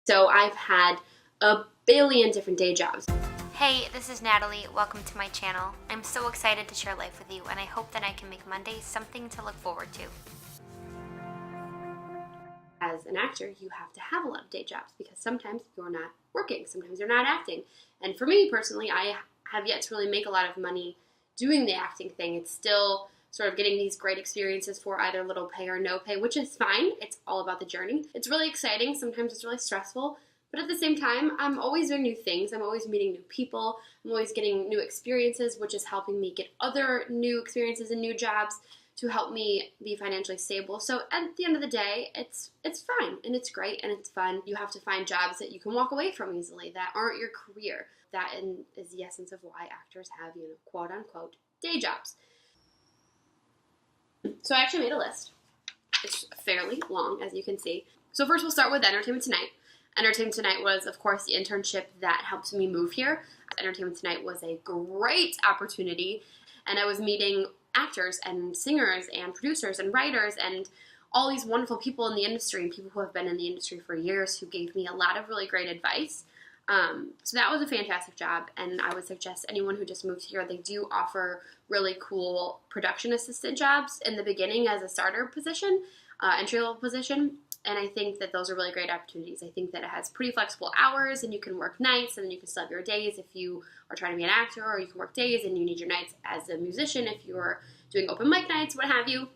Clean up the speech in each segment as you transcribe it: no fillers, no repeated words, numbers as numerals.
So I've had a billion different day jobs. Hey, this is Natalie. Welcome to my channel. I'm so excited to share life with you, and I hope that I can make Mondays something to look forward to. As an actor, you have to have a lot of day jobs because sometimes you're not working, sometimes you're not acting. And for me personally, I have yet to really make a lot of money doing the acting thing. It's still sort of getting these great experiences for either little pay or no pay, which is fine. It's all about the journey. It's really exciting. Sometimes it's really stressful. But at the same time, I'm always doing new things. I'm always meeting new people. I'm always getting new experiences, which is helping me get other new experiences and new jobs to help me be financially stable. So at the end of the day, it's fine and it's great and it's fun. You have to find jobs that you can walk away from easily, that aren't your career. That is the essence of why actors have, quote unquote, day jobs. So I actually made a list. It's fairly long, as you can see. So first we'll start with Entertainment Tonight. Entertainment Tonight was, of course, the internship that helped me move here. Entertainment Tonight was a great opportunity, and I was meeting actors and singers and producers and writers and all these wonderful people in the industry and people who have been in the industry for years who gave me a lot of really great advice. So that was a fantastic job, and I would suggest anyone who just moved here, they do offer really cool production assistant jobs in the beginning as a starter position, entry-level position, and I think that those are really great opportunities. I think that it has pretty flexible hours, and you can work nights, and then you can still have your days if you are trying to be an actor, or you can work days, and you need your nights as a musician if you're doing open mic nights, what have you.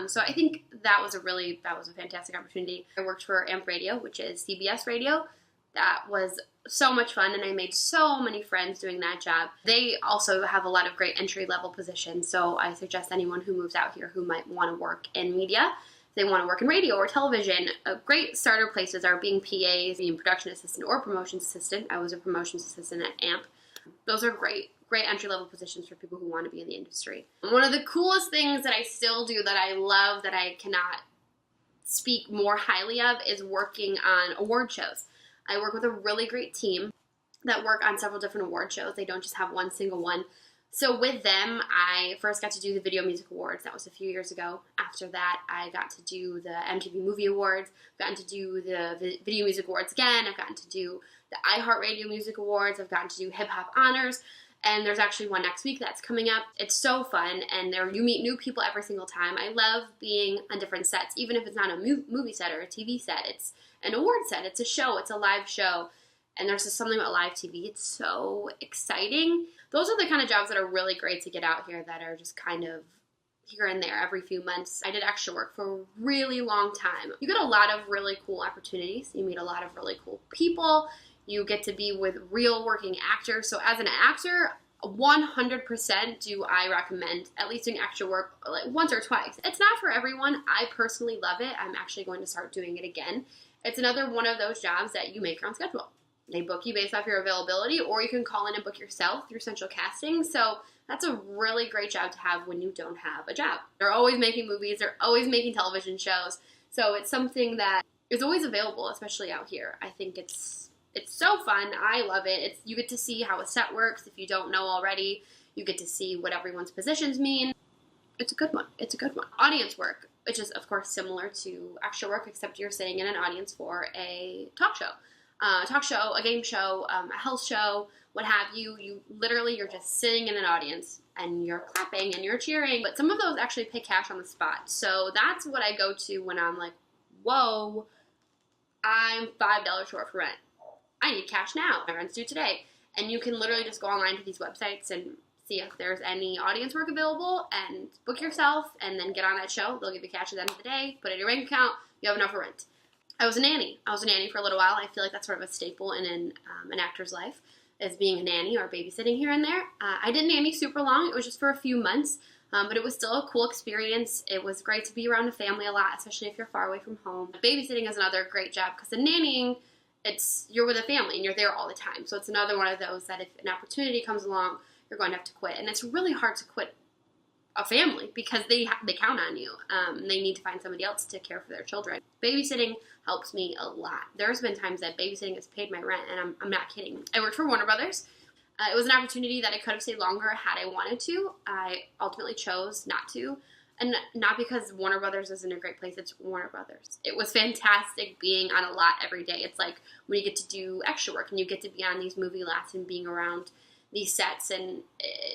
So I think that was a fantastic opportunity. I worked for AMP Radio, which is CBS Radio. That was so much fun, and I made so many friends doing that job. They also have a lot of great entry-level positions, so I suggest anyone who moves out here who might want to work in media, if they want to work in radio or television, great starter places are being PAs, being production assistant or promotions assistant. I was a promotions assistant at AMP. Those are great entry-level positions for people who want to be in the industry. One of the coolest things that I still do that I love, that I cannot speak more highly of, is working on award shows. I work with a really great team that work on several different award shows. They don't just have one single one. So with them, I first got to do the Video Music Awards. That was a few years ago. After that, I got to do the MTV Movie Awards. I've gotten to do the Video Music Awards again. I've gotten to do the iHeartRadio Music Awards. I've gotten to do Hip Hop Honors. And there's actually one next week that's coming up. It's so fun, and there you meet new people every single time. I love being on different sets, even if it's not a movie set or a TV set. It's an award set. It's a show. It's a live show. And there's just something about live TV. It's so exciting. Those are the kind of jobs that are really great to get out here, that are just kind of here and there every few months. I did extra work for a really long time. You get a lot of really cool opportunities. You meet a lot of really cool people. You get to be with real working actors. So as an actor, 100% do I recommend at least doing extra work like once or twice. It's not for everyone. I personally love it. I'm actually going to start doing it again. It's another one of those jobs that you make your own schedule. They book you based off your availability, or you can call in and book yourself through Central Casting. So that's a really great job to have when you don't have a job. They're always making movies. They're always making television shows. So it's something that is always available, especially out here. I think it's so fun. I love it. You get to see how a set works. If you don't know already, you get to see what everyone's positions mean. It's a good one. It's a good one. Audience work, which is, of course, similar to extra work, except you're sitting in an audience for a talk show. A game show, a health show, what have you. You're just sitting in an audience and you're clapping and you're cheering. But some of those actually pay cash on the spot. So that's what I go to when I'm like, whoa, I'm $5 short for rent. I need cash now. My rent's due today. And you can literally just go online to these websites and see if there's any audience work available and book yourself and then get on that show. They'll give you cash at the end of the day, put it in your bank account, you have enough for rent. I was a nanny. For a little while. I feel like that's sort of a staple in an actor's life, is being a nanny or babysitting here and there. I didn't nanny super long. It was just for a few months, but it was still a cool experience. It was great to be around a family a lot, especially if you're far away from home. Babysitting is another great job because in nannying, you're with a family and you're there all the time. So it's another one of those that if an opportunity comes along, you're going to have to quit. And it's really hard to quit a family because they count on you. They need to find somebody else to care for their children. Babysitting helps me a lot. There's been times that babysitting has paid my rent, and I'm not kidding. I worked for Warner Brothers. It was an opportunity that I could have stayed longer had I wanted to. I ultimately chose not to. And not because Warner Brothers isn't a great place, it's Warner Brothers. It was fantastic being on a lot every day. It's like when you get to do extra work and you get to be on these movie lots and being around these sets, and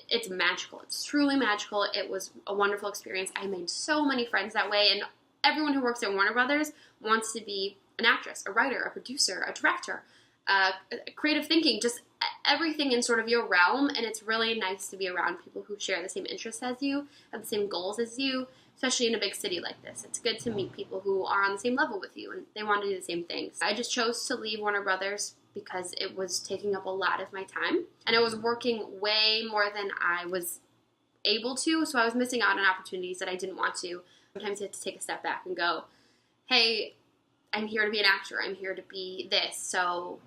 it's magical. It's truly magical. It was a wonderful experience. I made so many friends that way, and everyone who works at Warner Brothers wants to be an actress, a writer, a producer, a director, creative thinking, just everything in sort of your realm. And it's really nice to be around people who share the same interests as you, have the same goals as you, especially in a big city like this. It's good to meet people who are on the same level with you and they want to do the same things. I just chose to leave Warner Brothers because it was taking up a lot of my time, and I was working way more than I was able to, so I was missing out on opportunities that I didn't want to. Sometimes you have to take a step back and go, hey, I'm here to be an actor, I'm here to be this, so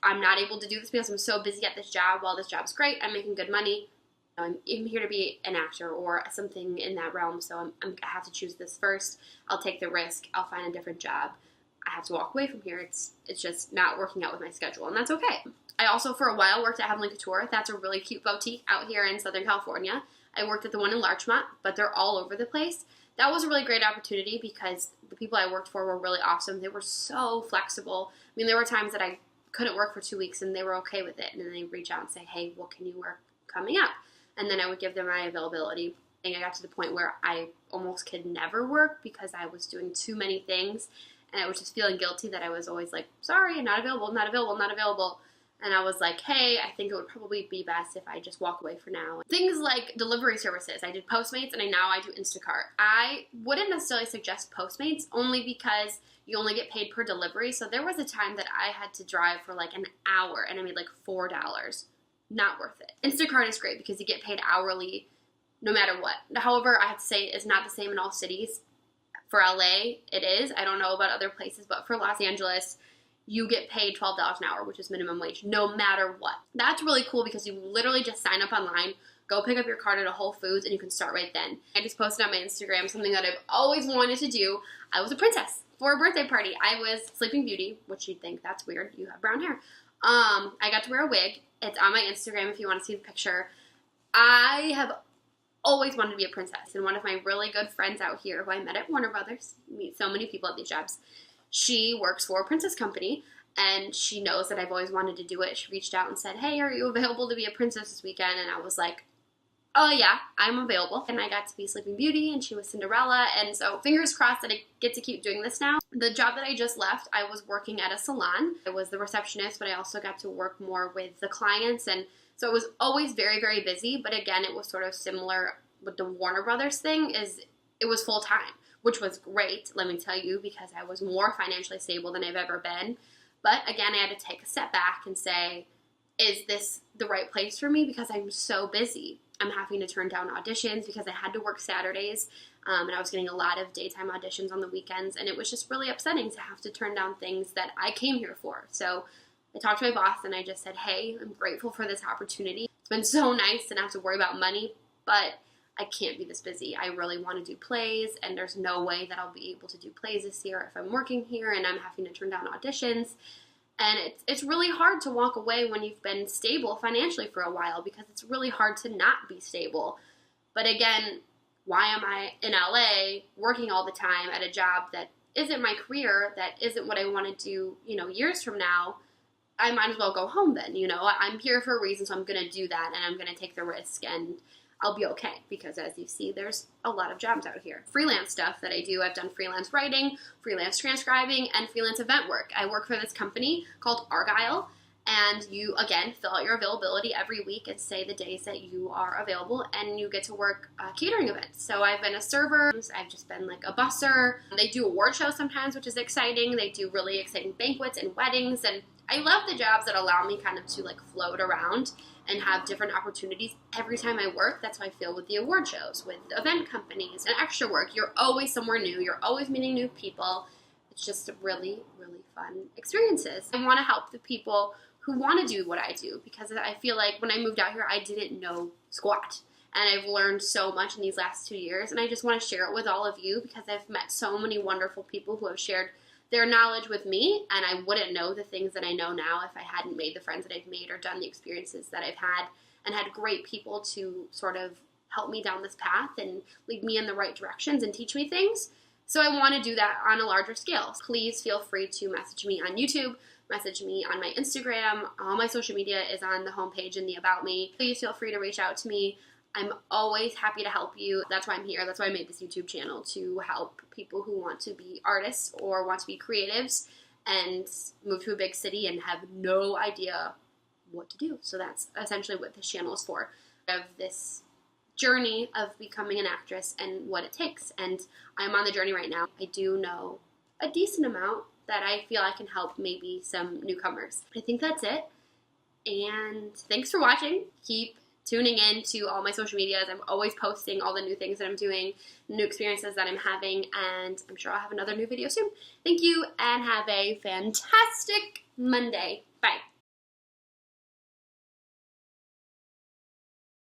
I'm not able to do this because I'm so busy at this job. While this job's great, I'm making good money, I'm here to be an actor or something in that realm, so I have to choose this first. I'll take the risk, I'll find a different job. I have to walk away from here. It's just not working out with my schedule, and that's okay. I also, for a while, worked at Heavenly Couture. That's a really cute boutique out here in Southern California. I worked at the one in Larchmont, but they're all over the place. That was a really great opportunity because the people I worked for were really awesome. They were so flexible. I mean, there were times that I couldn't work for 2 weeks, and they were okay with it. And then they'd reach out and say, hey, what can you work coming up? And then I would give them my availability. And I got to the point where I almost could never work because I was doing too many things. And I was just feeling guilty that I was always like, sorry, not available, not available, not available. And I was like, hey, I think it would probably be best if I just walk away for now. Things like delivery services. I did Postmates, and now I do Instacart. I wouldn't necessarily suggest Postmates, only because you only get paid per delivery. So there was a time that I had to drive for like an hour, and I made like $4. Not worth it. Instacart is great because you get paid hourly no matter what. However, I have to say it's not the same in all cities. For LA, it is. I don't know about other places, but for Los Angeles, you get paid $12 an hour, which is minimum wage, no matter what. That's really cool because you literally just sign up online, go pick up your card at a Whole Foods, and you can start right then. I just posted on my Instagram something that I've always wanted to do. I was a princess for a birthday party. I was Sleeping Beauty, which you'd think, that's weird, you have brown hair. I got to wear a wig. It's on my Instagram if you want to see the picture. I have always wanted to be a princess, and one of my really good friends out here who I met at Warner Brothers, meet so many people at these jobs, she works for a princess company, and she knows that I've always wanted to do it. She reached out and said, hey, are you available to be a princess this weekend? And I was like, oh yeah, I'm available. And I got to be Sleeping Beauty, and she was Cinderella, and so fingers crossed that I get to keep doing this now. The job that I just left, I was working at a salon. I was the receptionist, but I also got to work more with the clients, and so it was always very, very busy. But again, it was sort of similar with the Warner Brothers thing, is it was full time, which was great, let me tell you, because I was more financially stable than I've ever been. But again, I had to take a step back and say, is this the right place for me? Because I'm so busy. I'm having to turn down auditions because I had to work Saturdays, and I was getting a lot of daytime auditions on the weekends, and it was just really upsetting to have to turn down things that I came here for. So I talked to my boss, and I just said, hey, I'm grateful for this opportunity. It's been so nice to not have to worry about money, but I can't be this busy. I really want to do plays, and there's no way that I'll be able to do plays this year if I'm working here and I'm having to turn down auditions. And it's really hard to walk away when you've been stable financially for a while, because it's really hard to not be stable. But again, why am I in LA working all the time at a job that isn't my career, that isn't what I want to do, years from now? I might as well go home then, I'm here for a reason, so I'm going to do that, and I'm going to take the risk, and I'll be okay, because as you see, there's a lot of jobs out here. Freelance stuff that I do, I've done freelance writing, freelance transcribing, and freelance event work. I work for this company called Argyle, and you, again, fill out your availability every week and say the days that you are available, and you get to work catering events. So I've been a server, I've just been like a busser. They do award shows sometimes, which is exciting. They do really exciting banquets and weddings, and I love the jobs that allow me kind of to like float around and have different opportunities every time I work. That's how I feel with the award shows, with event companies, and extra work. You're always somewhere new. You're always meeting new people. It's just really, really fun experiences. I want to help the people who want to do what I do, because I feel like when I moved out here, I didn't know squat. And I've learned so much in these last 2 years, and I just want to share it with all of you, because I've met so many wonderful people who have shared their knowledge with me, and I wouldn't know the things that I know now if I hadn't made the friends that I've made or done the experiences that I've had, and had great people to sort of help me down this path and lead me in the right directions and teach me things. So I want to do that on a larger scale. Please feel free to message me on YouTube, message me on my Instagram. All my social media is on the homepage in the About Me. Please feel free to reach out to me. I'm always happy to help you. That's why I'm here. That's why I made this YouTube channel, to help people who want to be artists or want to be creatives and move to a big city and have no idea what to do. So that's essentially what this channel is for, of this journey of becoming an actress and what it takes. And I'm on the journey right now. I do know a decent amount that I feel I can help maybe some newcomers. I think that's it. And thanks for watching. Keep tuning in to all my social medias. I'm always posting all the new things that I'm doing, new experiences that I'm having, and I'm sure I'll have another new video soon. Thank you, and have a fantastic Monday. Bye.